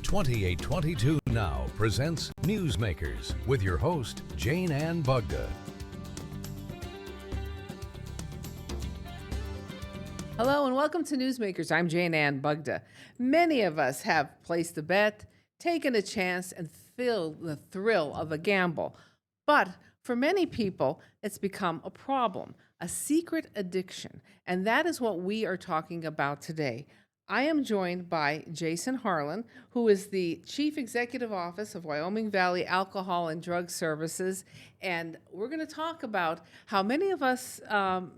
2822 Now presents Newsmakers with your host, Jane Ann Bugda. Hello and welcome to Newsmakers. I'm Jane Ann Bugda. Many of us have placed a bet, taken a chance, and feel the thrill of a gamble. But for many people, it's become a problem, a secret addiction. And that is what we are talking about today. I am joined by Jason Harlan, who is the Chief Executive Office of Wyoming Valley Alcohol and Drug Services. And we're going to talk about how many of us,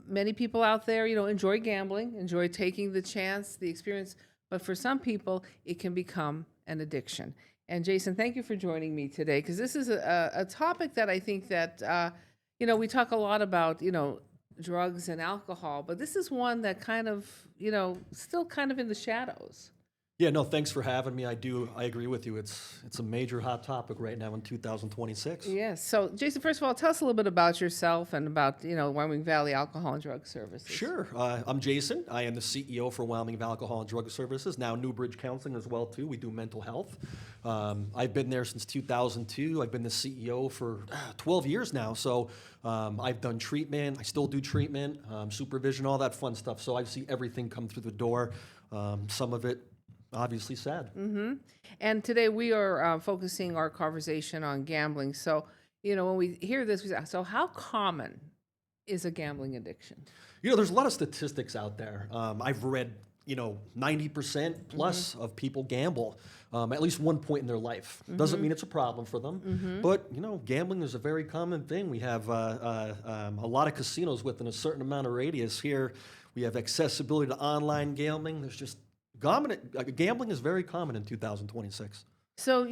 many people out there, enjoy gambling, enjoy taking the chance, the experience. But for some people, it can become an addiction. And Jason, thank you for joining me today, because this is a topic that I think that, we talk a lot about, drugs and alcohol, but this is one that kind of, still kind of in the shadows. Yeah, no, thanks for having me. I agree with you. It's a major hot topic right now in 2026. Yes. So, Jason, first of all, tell us a little bit about yourself and about, Wyoming Valley Alcohol and Drug Services. Sure. I'm Jason. I am the CEO for Wyoming Valley Alcohol and Drug Services, now Newbridge Counseling as well, too. We do mental health. I've been there since 2002. I've been the CEO for 12 years now. So I've done treatment. I still do treatment, supervision, all that fun stuff. So I see everything come through the door. Some of it obviously sad. Mm-hmm. And today we are focusing our conversation on gambling. So, when we hear this, we say, so how common is a gambling addiction? There's a lot of statistics out there. I've read, 90% plus of people gamble at least one point in their life. Doesn't mean it's a problem for them, but, gambling is a very common thing. We have a lot of casinos within a certain amount of radius here. We have accessibility to online gambling. There's just gambling is very common in 2026. So,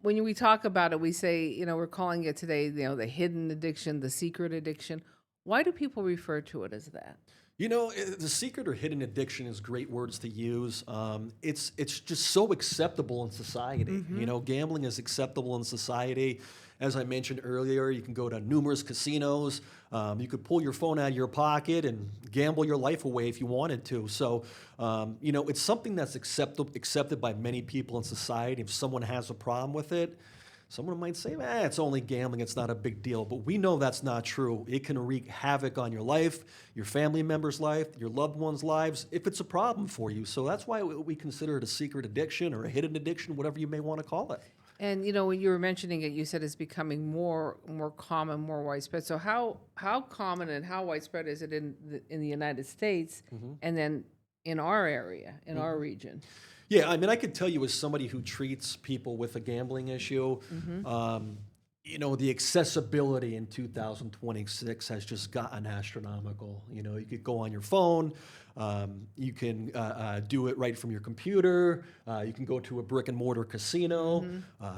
when we talk about it, we say, we're calling it today, the hidden addiction, the secret addiction. Why do people refer to it as that? The secret or hidden addiction is great words to use. It's just so acceptable in society. Gambling is acceptable in society. As I mentioned earlier, you can go to numerous casinos. You could pull your phone out of your pocket and gamble your life away if you wanted to. So, it's something that's accepted by many people in society. If someone has a problem with it, someone might say, it's only gambling, it's not a big deal. But we know that's not true. It can wreak havoc on your life, your family member's life, your loved ones' lives, if it's a problem for you. So that's why we consider it a secret addiction or a hidden addiction, whatever you may want to call it. And, when you were mentioning it, you said it's becoming more common, more widespread. So how common and how widespread is it in the United States and then in our area, in our region? Yeah, I could tell you as somebody who treats people with a gambling issue, the accessibility in 2026 has just gotten astronomical. You could go on your phone, you can do it right from your computer, you can go to a brick and mortar casino,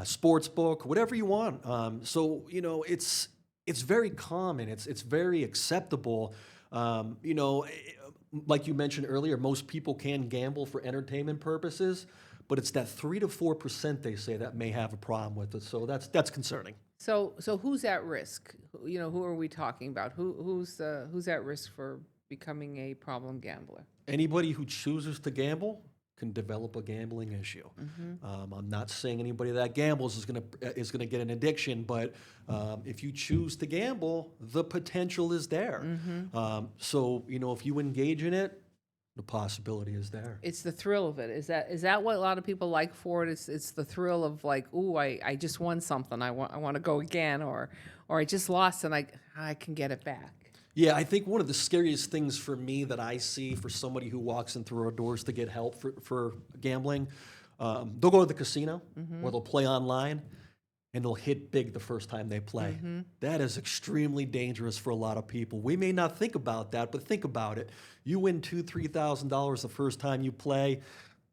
sports book, whatever you want. So, it's very common, it's very acceptable. Like you mentioned earlier, most people can gamble for entertainment purposes, but it's that 3 to 4% they say that may have a problem with it. So that's concerning. So who's at risk? Who are we talking about? Who's at risk for becoming a problem gambler? Anybody who chooses to gamble can develop a gambling issue. I'm not saying anybody that gambles is gonna get an addiction, but if you choose to gamble, the potential is there. So if you engage in it, the possibility is there. It's the thrill of it. Is that what a lot of people like for it? It's the thrill of like, ooh, I just won something. I want to go again, or I just lost and I can get it back. Yeah, I think one of the scariest things for me that I see for somebody who walks in through our doors to get help for gambling, they'll go to the casino or they'll play online and they'll hit big the first time they play. That is extremely dangerous for a lot of people. We may not think about that, but think about it. You win $2,000, $3,000 the first time you play.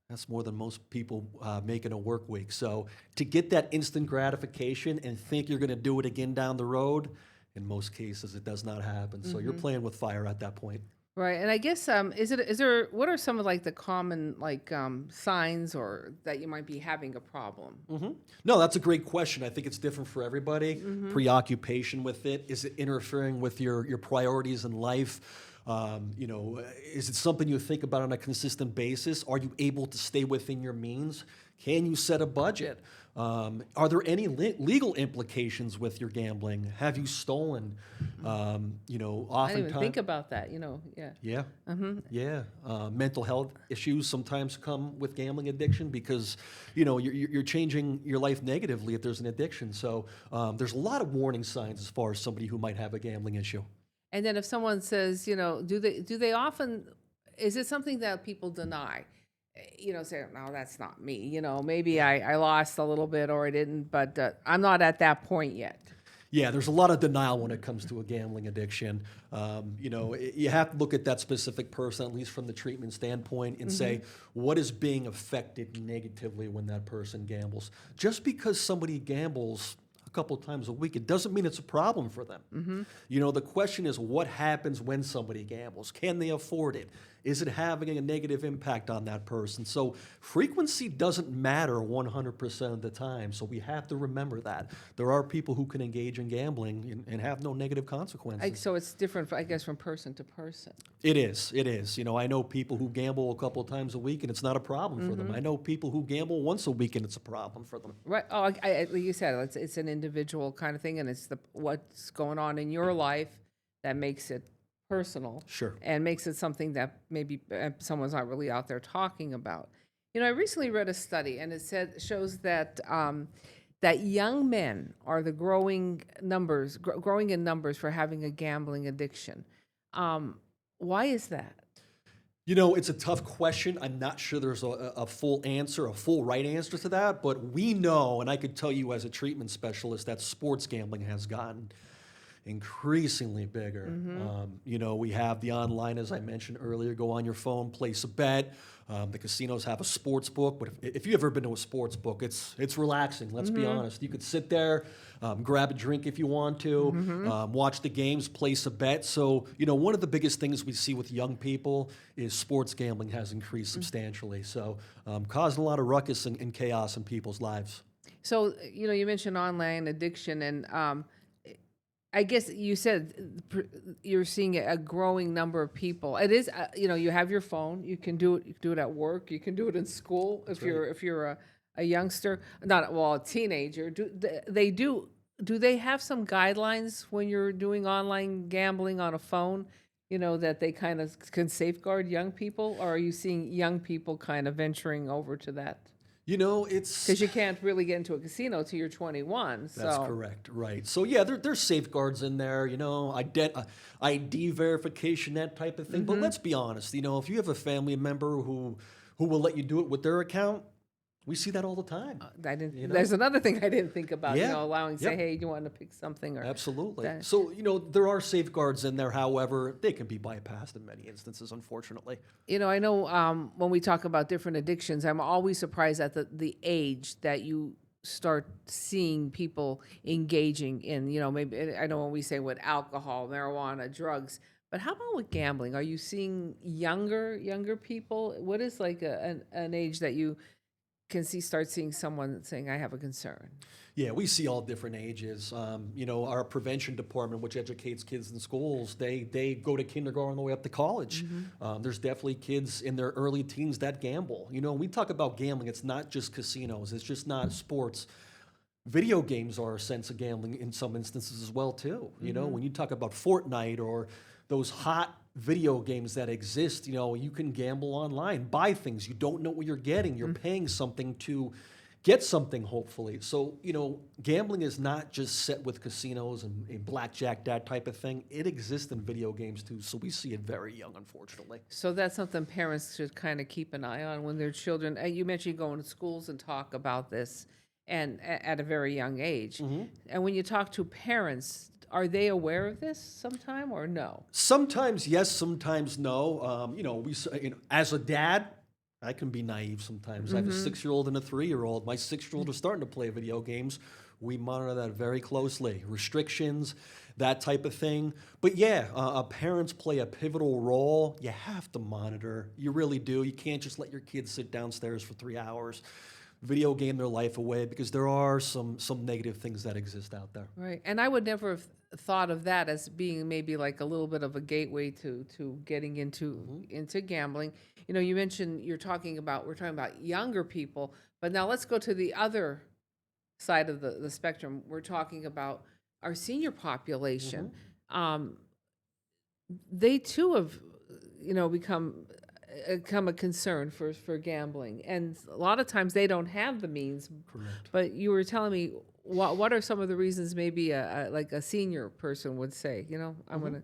That's more than most people make in a work week. So to get that instant gratification and think you're going to do it again down the road, in most cases, it does not happen. So you're playing with fire at that point. Right, and I guess is there what are some of the common signs or that you might be having a problem? No, that's a great question. I think it's different for everybody. Preoccupation with it, is it interfering with your priorities in life? Is it something you think about on a consistent basis? Are you able to stay within your means? Can you set a budget? Are there any legal implications with your gambling? Have you stolen? I didn't Oftentimes. even think about that, yeah. Yeah. Yeah. Mental health issues sometimes come with gambling addiction because, you're changing your life negatively if there's an addiction. So there's a lot of warning signs as far as somebody who might have a gambling issue. And then if someone says, do they often, is it something that people deny? Say, no, that's not me. Maybe I lost a little bit or I didn't, but I'm not at that point yet. Yeah, there's a lot of denial when it comes to a gambling addiction. You have to look at that specific person, at least from the treatment standpoint, and say, what is being affected negatively when that person gambles? Just because somebody gambles a couple times a week, it doesn't mean it's a problem for them. The question is, what happens when somebody gambles? Can they afford it? Is it having a negative impact on that person? So frequency doesn't matter 100% of the time. So we have to remember that. There are people who can engage in gambling and have no negative consequences. So it's different, I guess, from person to person. It is. It is. I know people who gamble a couple of times a week and it's not a problem for them. I know people who gamble once a week and it's a problem for them. Right. Oh, like you said, it's an individual kind of thing, and it's what's going on in your life that makes it personal. Sure. And makes it something that maybe someone's not really out there talking about. I recently read a study, and it shows that that young men are the growing in numbers for having a gambling addiction. Why is that? It's a tough question. I'm not sure there's a full answer, a full right answer to that, but we know, and I could tell you as a treatment specialist, that sports gambling has gotten increasingly bigger. We have the online, as I mentioned earlier, go on your phone, place a bet. The casinos have a sports book, but if you've ever been to a sports book, it's relaxing, let's be honest. You could sit there, grab a drink if you want to, watch the games, place a bet. So, one of the biggest things we see with young people is sports gambling has increased substantially. So, causing a lot of ruckus and chaos in people's lives. So, you mentioned online addiction, and I guess you said you're seeing a growing number of people. It is, you have your phone. You can do it. You can do it at work. You can do it in school if you're a youngster, a teenager. Do they have some guidelines when you're doing online gambling on a phone? That they kind of can safeguard young people, or are you seeing young people kind of venturing over to that? It's because you can't really get into a casino till you're 21. That's correct, right? So yeah, there's safeguards in there, ID verification, that type of thing. But let's be honest, if you have a family member who will let you do it with their account, we see that all the time. There's another thing I didn't think about. Allowing say, Yep. hey, do you want to pick something? Or Absolutely. that. So there are safeguards in there. However, they can be bypassed in many instances, unfortunately. I know when we talk about different addictions, I'm always surprised at the age that you start seeing people engaging in. Maybe I know when we say with alcohol, marijuana, drugs. But how about with gambling? Are you seeing younger people? What is like an age that you can start seeing someone saying, I have a concern? Yeah, we see all different ages. Our prevention department, which educates kids in schools, they go to kindergarten all the way up to college. There's definitely kids in their early teens that gamble. When we talk about gambling, it's not just casinos. It's just not sports. Video games are a sense of gambling in some instances as well, too. When you talk about Fortnite or those hot video games that exist, you can gamble online, buy things. You don't know what you're getting. You're paying something to get something, hopefully. So, gambling is not just set with casinos and blackjack, that type of thing. It exists in video games, too. So we see it very young, unfortunately. So that's something parents should kind of keep an eye on when their children, you mentioned going to schools and talk about this and at a very young age. And when you talk to parents, are they aware of this sometime or no? Sometimes yes, sometimes no. As a dad, I can be naive sometimes. I have a 6-year-old and a 3-year-old. My 6-year-old is starting to play video games. We monitor that very closely. Restrictions, that type of thing. But yeah, parents play a pivotal role. You have to monitor. You really do. You can't just let your kids sit downstairs for 3 hours. video game their life away, because there are some negative things that exist out there. Right. And I would never have thought of that as being maybe like a little bit of a gateway to getting into gambling. You know, you mentioned we're talking about younger people, but now let's go to the other side of the spectrum. We're talking about our senior population. They too have, become a concern for gambling, and a lot of times they don't have the means. Correct. But you were telling me what are some of the reasons maybe like a senior person would say, I'm going to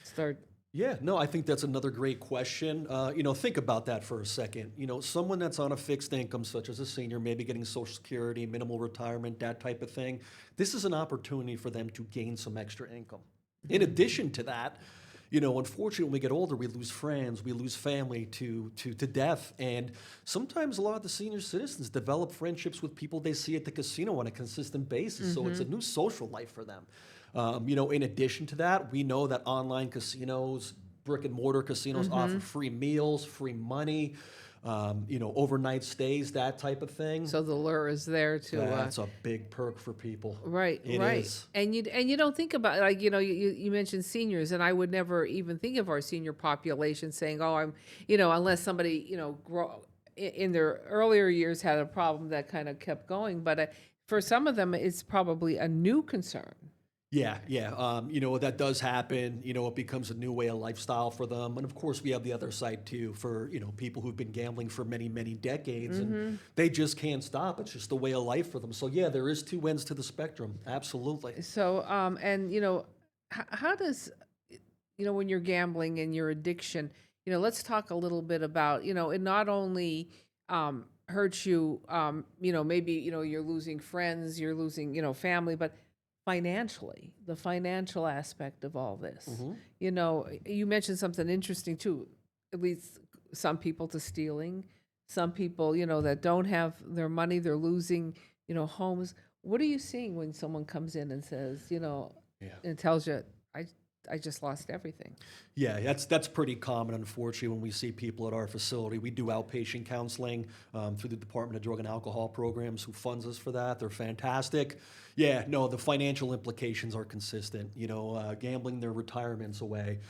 start. Yeah, no, I think that's another great question. Think about that for a second. Someone that's on a fixed income, such as a senior, maybe getting Social Security, minimal retirement, that type of thing. This is an opportunity for them to gain some extra income. In addition to that, unfortunately, when we get older, we lose friends, we lose family to death. And sometimes a lot of the senior citizens develop friendships with people they see at the casino on a consistent basis. So it's a new social life for them. In addition to that, we know that online casinos, brick and mortar casinos offer free meals, free money, overnight stays, that type of thing. So the lure is there to. That's a big perk for people. Right, It right. is. And you don't think about, like, you mentioned seniors, and I would never even think of our senior population saying, oh, unless somebody, in their earlier years had a problem that kind of kept going. But for some of them, it's probably a new concern. Yeah. That does happen. It becomes a new way of lifestyle for them. And of course, we have the other side too for, people who've been gambling for many, many decades and they just can't stop. It's just a way of life for them. So yeah, there is two ends to the spectrum. Absolutely. So, how does, when you're gambling and your addiction, let's talk a little bit about, it not only hurts you, maybe, you're losing friends, you're losing, family, but financially, the financial aspect of all this. You mentioned something interesting too. It leads some people to stealing, some people, that don't have their money, they're losing, homes. What are you seeing when someone comes in and says, and tells you, I just lost everything? Yeah, that's pretty common, unfortunately, when we see people at our facility. We do outpatient counseling through the Department of Drug and Alcohol Programs, who funds us for that. They're fantastic. Yeah, no, the financial implications are consistent. Gambling their retirements away,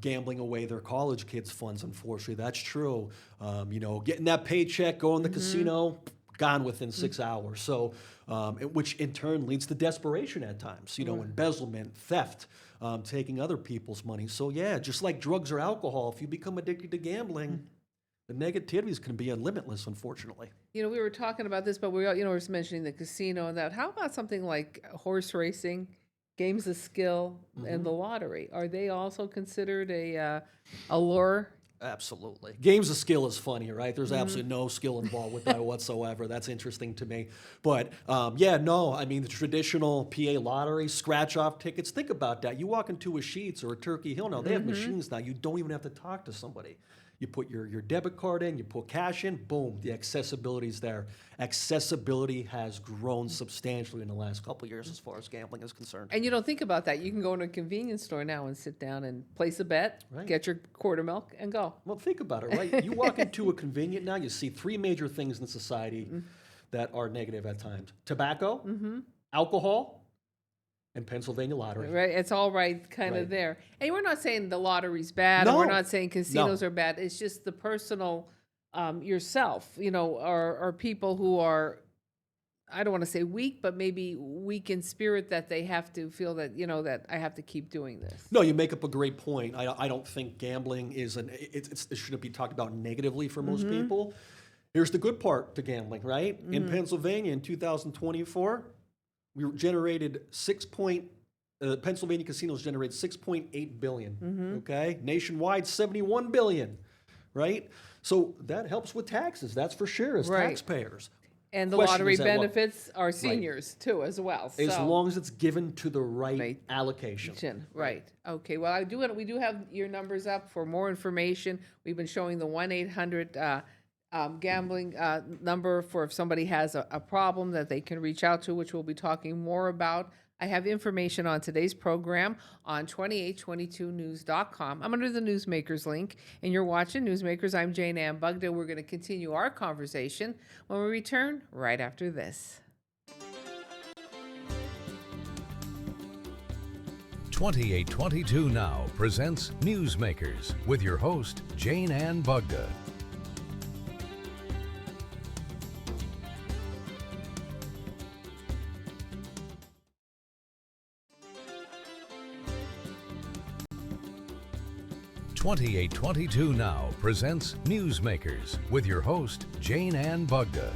gambling away their college kids' funds, unfortunately. That's true. Getting that paycheck, going to the casino, gone within 6 hours. So, which in turn leads to desperation at times, embezzlement, theft, taking other people's money. So yeah, just like drugs or alcohol, if you become addicted to gambling, the negativities can be limitless, unfortunately. We were talking about this, but we, were mentioning the casino and that. How about something like horse racing, games of skill, and the lottery? Are they also considered a lure? Absolutely. Games of skill is funny, right? There's absolutely no skill involved with that whatsoever. That's interesting to me. But the traditional PA lottery, scratch-off tickets, think about that. You walk into a Sheetz or a Turkey Hill now, they have machines now. You don't even have to talk to somebody. You put your debit card in, you put cash in, boom, the accessibility is there. Accessibility has grown substantially in the last couple of years as far as gambling is concerned. And you don't think about that. You can go into a convenience store now and sit down and place a bet, get your quarter milk, and go. Well, think about it, right? You walk into a convenience now, you see three major things in society that are negative at times. Tobacco, alcohol, and Pennsylvania lottery. Right, it's all right kind of there. And we're not saying the lottery's bad, or we're not saying casinos are bad. It's just the personal yourself, or people who are, I don't want to say weak, but maybe weak in spirit, that they have to feel that, that I have to keep doing this. No, you make up a great point. I don't think gambling is it shouldn't be talked about negatively for most people. Here's the good part to gambling, right? In Pennsylvania in 2024, we generated Pennsylvania casinos generated $6.8 billion. Okay, nationwide 71 billion, right? So that helps with taxes. That's for sure, as taxpayers. And the lottery benefits our seniors too, as well. So. As long as it's given to the right allocation. Right. Okay. Well, we do have your numbers up for more information. We've been showing the 1-800 gambling number for if somebody has a problem that they can reach out to, which we'll be talking more about. I have information on today's program on 2822news.com. I'm under the Newsmakers link, and you're watching Newsmakers. I'm Jane Ann Bugda. We're going to continue our conversation when we return right after this. 2822 Now presents Newsmakers with your host, Jane Ann Bugda. "2822 Now presents Newsmakers with your host, Jane Ann Bugda.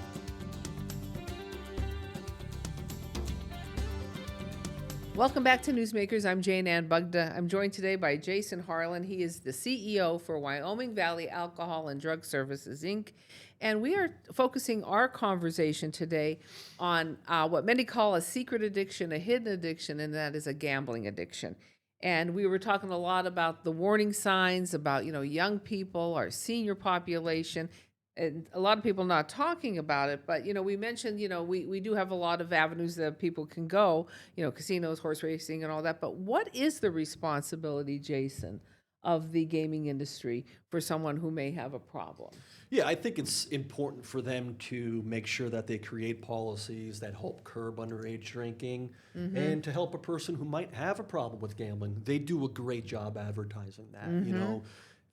Welcome back to Newsmakers. I'm Jane Ann Bugda. I'm joined today by Jason Harlan. He is the CEO for Wyoming Valley Alcohol and Drug Services, Inc. And we are focusing our conversation today on what many call a secret addiction, a hidden addiction, and that is a gambling addiction. And we were talking a lot about the warning signs, about, young people, our senior population, and a lot of people not talking about it. But, we mentioned, we do have a lot of avenues that people can go, casinos, horse racing and all that. But what is the responsibility, Jason, of the gaming industry for someone who may have a problem? Yeah, I think it's important for them to make sure that they create policies that help curb underage drinking and to help a person who might have a problem with gambling. They do a great job advertising that. If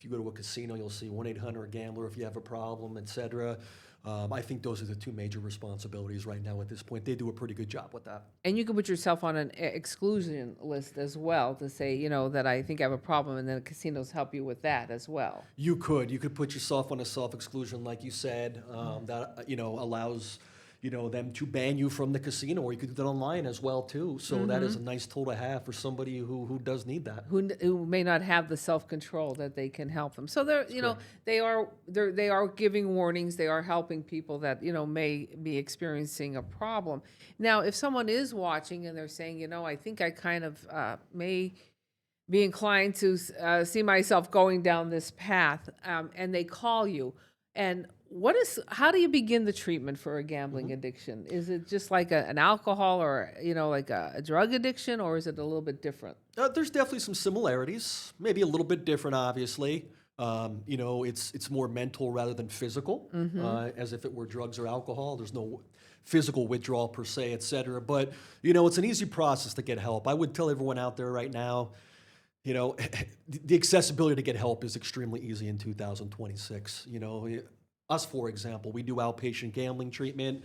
you go to a casino, you'll see 1-800-GAMBLER if you have a problem, et cetera. I think those are the two major responsibilities right now at this point. They do a pretty good job with that. And you can put yourself on an exclusion list as well to say, that I think I have a problem, and then casinos help you with that as well. You could put yourself on a self-exclusion, like you said, that allows them to ban you from the casino, or you could do that online as well too. So that is a nice tool to have for somebody who does need that. Who may not have the self-control that they can help them. So they're, they are giving warnings. They are helping people that, may be experiencing a problem. Now, if someone is watching and they're saying, I think I kind of may be inclined to see myself going down this path, and they call you, and how do you begin the treatment for a gambling addiction? Is it just like an alcohol or, like a drug addiction, or is it a little bit different? There's definitely some similarities, maybe a little bit different, obviously. It's more mental rather than physical, as if it were drugs or alcohol. There's no physical withdrawal per se, et cetera. But, it's an easy process to get help. I would tell everyone out there right now, the accessibility to get help is extremely easy in 2026. Us, for example, we do outpatient gambling treatment.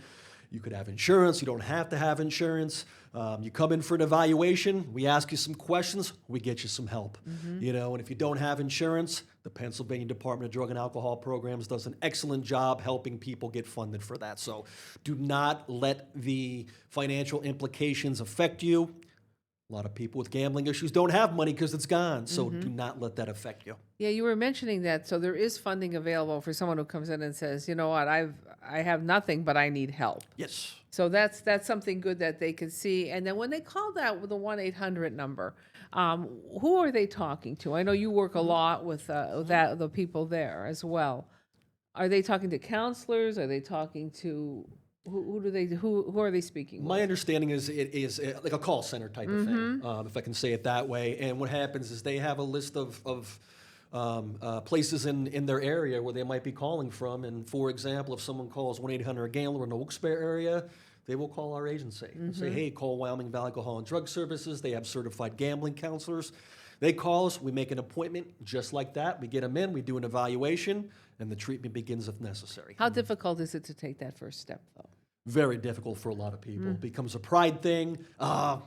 You could have insurance. You don't have to have insurance. You come in for an evaluation. We ask you some questions. We get you some help. And if you don't have insurance, the Pennsylvania Department of Drug and Alcohol Programs does an excellent job helping people get funded for that. So do not let the financial implications affect you. A lot of people with gambling issues don't have money because it's gone. So do not let that affect you. Yeah, you were mentioning that. So there is funding available for someone who comes in and says, you know what, I have nothing, but I need help. Yes. So that's something good that they can see. And then when they call that with the 1-800 number, who are they talking to? I know you work a lot with the people there as well. Are they talking to counselors? Are they talking to who are they speaking with? My understanding is it is like a call center type of thing, if I can say it that way. And what happens is they have a list of places in their area where they might be calling from. And for example, if someone calls 1-800-GAMBLER in the Wilkes-Barre area, they will call our agency and say, hey, call Wyoming Valley Alcohol and Drug Services. They have certified gambling counselors. They call us, we make an appointment just like that. We get them in, we do an evaluation, and the treatment begins if necessary. How difficult is it to take that first step, though? Very difficult for a lot of people. It becomes a pride thing.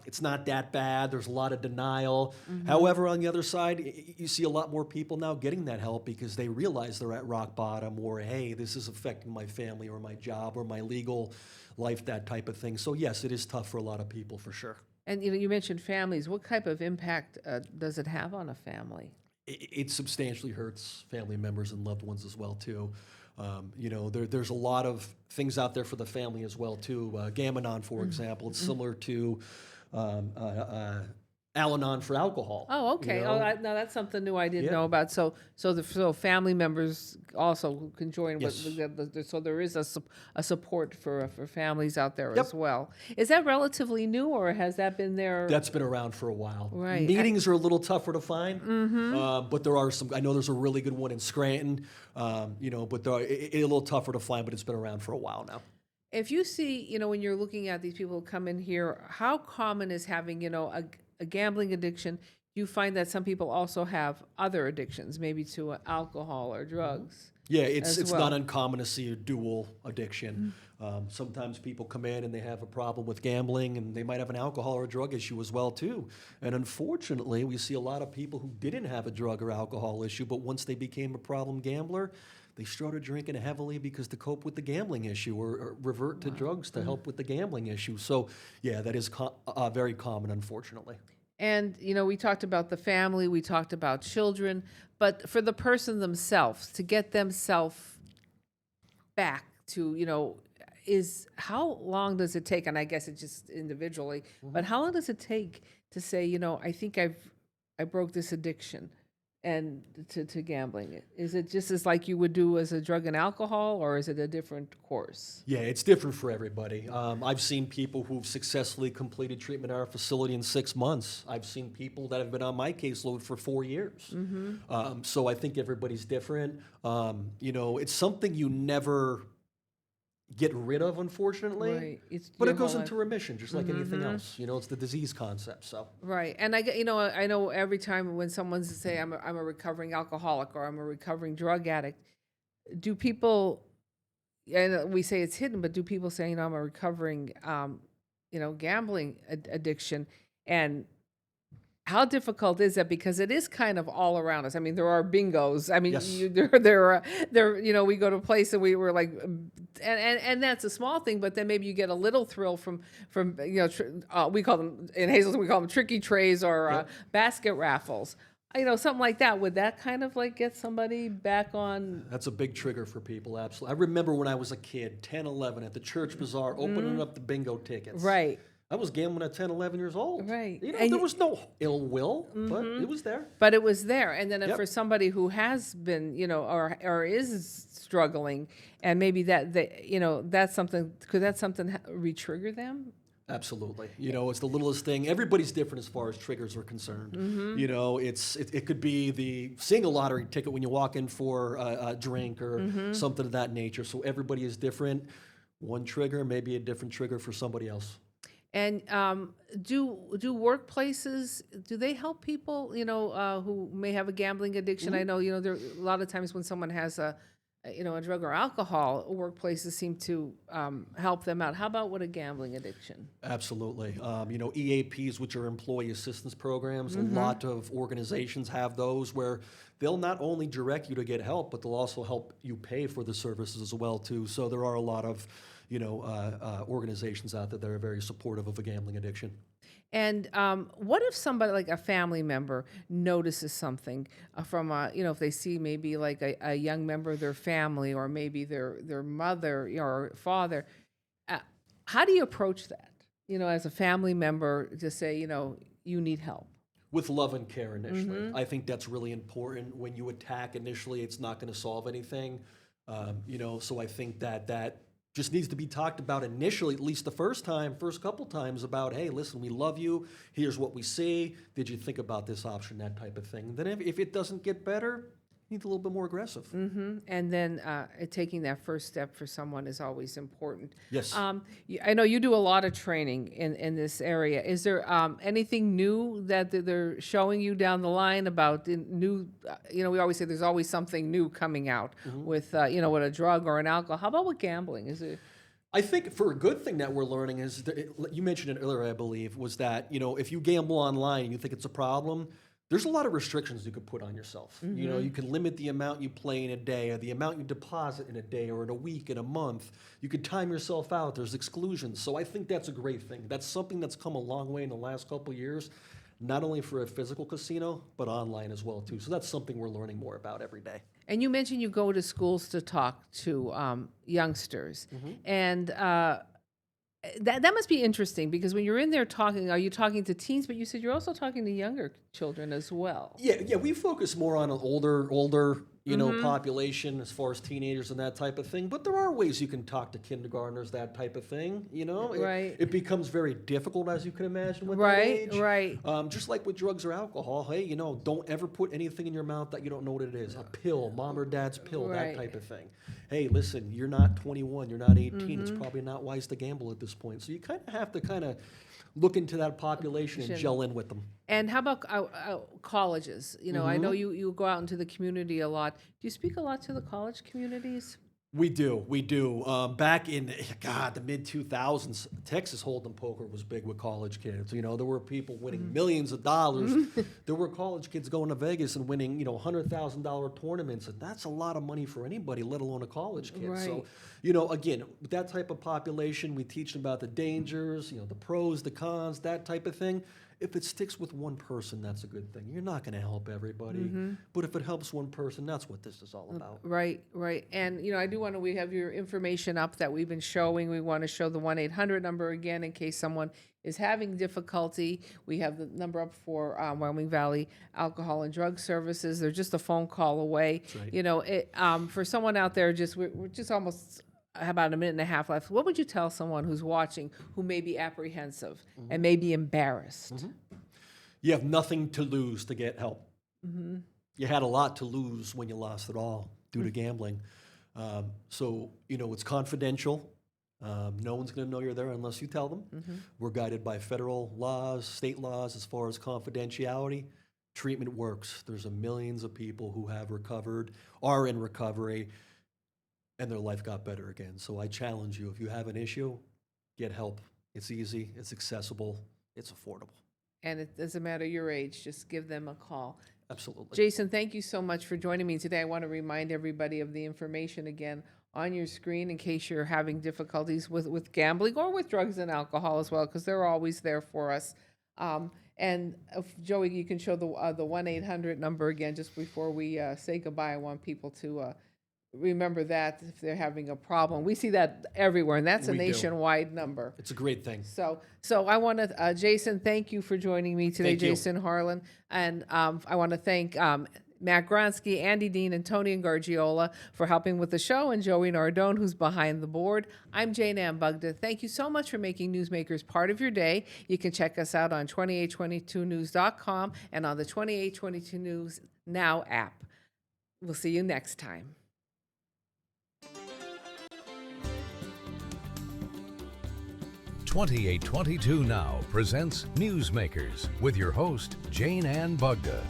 It's not that bad. There's a lot of denial. However, on the other side, you see a lot more people now getting that help because they realize they're at rock bottom, or, hey, this is affecting my family or my job or my legal life, that type of thing. So yes, it is tough for a lot of people for sure. And you mentioned families. What type of impact does it have on a family? It substantially hurts family members and loved ones as well too. There's a lot of things out there for the family as well too. Gam-Anon, for example, it's similar to Al-Anon for alcohol. Oh, okay. You Oh, know? now that's something new I didn't Yeah. know about. So family members also can join. Yes. So there is a support for families out there Yep. as well. Is that relatively new, or has that been there? That's been around for a while. Right. Meetings are a little tougher to find, but there are some. I know there's a really good one in Scranton, but it's a little tougher to find, but it's been around for a while now. If you see, when you're looking at these people who come in here, how common is having, a gambling addiction? You find that some people also have other addictions, maybe to alcohol or drugs. Yeah, as it's well. not uncommon to see a dual addiction. Sometimes people come in and they have a problem with gambling, and they might have an alcohol or a drug issue as well too. And unfortunately, we see a lot of people who didn't have a drug or alcohol issue, but once they became a problem gambler, they started drinking heavily because to cope with the gambling issue, or revert to drugs to help with the gambling issue. So, yeah, that is very common, unfortunately. And, we talked about the family, we talked about children, but for the person themselves, to get themselves back to, how long does it take? And I guess it's just individually, but how long does it take to say, I think I broke this addiction and to gambling? Is it just as like you would do as a drug and alcohol, or is it a different course? Yeah, it's different for everybody. I've seen people who've successfully completed treatment at our facility in 6 months. I've seen people that have been on my caseload for 4 years. So I think everybody's different. It's something you never get rid of, unfortunately. Right. It's But your it goes whole into remission, just like anything else. It's the disease concept. So Right, and I know every time when someone's say I'm a recovering alcoholic or I'm a recovering drug addict, do people, and we say it's hidden, but do people say, I'm a recovering, gambling addiction, and how difficult is that? Because it is kind of all around us. I mean, there are bingos. I mean, Yes. we go to a place and we were like, and that's a small thing, but then maybe you get a little thrill from we call them, in Hazelton, we call them tricky trays or Yep. basket raffles. Something like that. Would that kind of like get somebody back on? that's a big trigger for people, absolutely. I remember when I was a kid, 10, 11, at the church bazaar, opening up the bingo tickets. Right. I was gambling at 10, 11 years old. Right. There was no ill will, but it was there. But it was there. And then Yep. for somebody who has been, or is struggling, and maybe that's something, could that something re-trigger them? Absolutely. It's the littlest thing. Everybody's different as far as triggers are concerned. It could be the seeing a lottery ticket when you walk in for a drink or something of that nature. So everybody is different. One trigger may be a different trigger for somebody else. And do workplaces, do they help people, who may have a gambling addiction? I know, there a lot of times when someone has a drug or alcohol, workplaces seem to help them out. How about with a gambling addiction? Absolutely. EAPs, which are employee assistance programs, a lot of organizations have those where they'll not only direct you to get help, but they'll also help you pay for the services as well too. So there are a lot of organizations out there that are very supportive of a gambling addiction. And what if somebody, like a family member, notices something from, if they see maybe like a young member of their family, or maybe their mother or father, how do you approach that? As a family member, to say, you need help. With love and care initially. I think that's really important. When you attack initially, it's not going to solve anything. So I think that just needs to be talked about initially, at least the first couple times, about, hey, listen, we love you. Here's what we see. Did you think about this option, that type of thing? Then if it doesn't get better, you need a little bit more aggressive. And then taking that first step for someone is always important. Yes. I know you do a lot of training in this area. Is there anything new that they're showing you down the line about new? We always say there's always something new coming out with with a drug or an alcohol. How about with gambling? Is it? I think for a good thing that we're learning is that you mentioned it earlier, I believe, was that if you gamble online and you think it's a problem, there's a lot of restrictions you could put on yourself. You can limit the amount you play in a day, or the amount you deposit in a day, or in a week, in a month. You could time yourself out. There's exclusions. So I think that's a great thing. That's something that's come a long way in the last couple of years, not only for a physical casino, but online as well, too. So that's something we're learning more about every day. And you mentioned you go to schools to talk to youngsters, and That must be interesting because when you're in there talking, are you talking to teens? But you said you're also talking to younger children as well. Yeah, we focus more on an older, population as far as teenagers and that type of thing. But there are ways you can talk to kindergartners, that type of thing. Right. It becomes very difficult, as you can imagine, with Right, that age. right. Just like with drugs or alcohol. Hey, don't ever put anything in your mouth that you don't know what it is. A pill, mom or dad's pill, Right. that type of thing. Hey, listen, you're not 21, you're not 18. It's probably not wise to gamble at this point. So you kind of have to look into that population and gel in with them. And how about colleges? I know you go out into the community a lot. Do you speak a lot to the college communities? We do. Back in, the mid-2000s, Texas Hold'em poker was big with college kids. There were people winning millions of dollars. There were college kids going to Vegas and winning, $100,000 tournaments. And that's a lot of money for anybody, let alone a college kid. Right. So, again, with that type of population, we teach them about the dangers, the pros, the cons, that type of thing. If it sticks with one person, that's a good thing. You're not going to help everybody. But if it helps one person, that's what this is all about. Right. And, we have your information up that we've been showing. We want to show the 1-800 number again in case someone is having difficulty. We have the number up for Wyoming Valley Alcohol and Drug Services. They're just a phone call away. That's right. For someone out there, we're just almost about a minute and a half left. What would you tell someone who's watching who may be apprehensive and may be embarrassed? You have nothing to lose to get help. You had a lot to lose when you lost it all due to gambling. So, it's confidential. No one's going to know you're there unless you tell them. We're guided by federal laws, state laws as far as confidentiality. Treatment works. There's millions of people who have recovered, are in recovery, and their life got better again. So I challenge you, if you have an issue, get help. It's easy, it's accessible, it's affordable. And it doesn't matter your age, just give them a call. Absolutely. Jason, thank you so much for joining me today. I want to remind everybody of the information again on your screen in case you're having difficulties with gambling or with drugs and alcohol as well, because they're always there for us. And Joey, you can show the 1-800 number again just before we say goodbye. I want people to remember that if they're having a problem. We see that everywhere, and that's a We do. nationwide number. It's a great thing. So I want to, Jason, thank you for joining me today, Thank you. Jason Harlan. And I want to thank Matt Gronsky, Andy Dean, and Tony Gargiola for helping with the show, and Joey Nardone, who's behind the board. I'm Jane Ann Bugda. Thank you so much for making Newsmakers part of your day. You can check us out on 2822news.com and on the 2822 News Now app. We'll see you next time. "2822 Now" presents Newsmakers with your host, Jane Ann Bugda.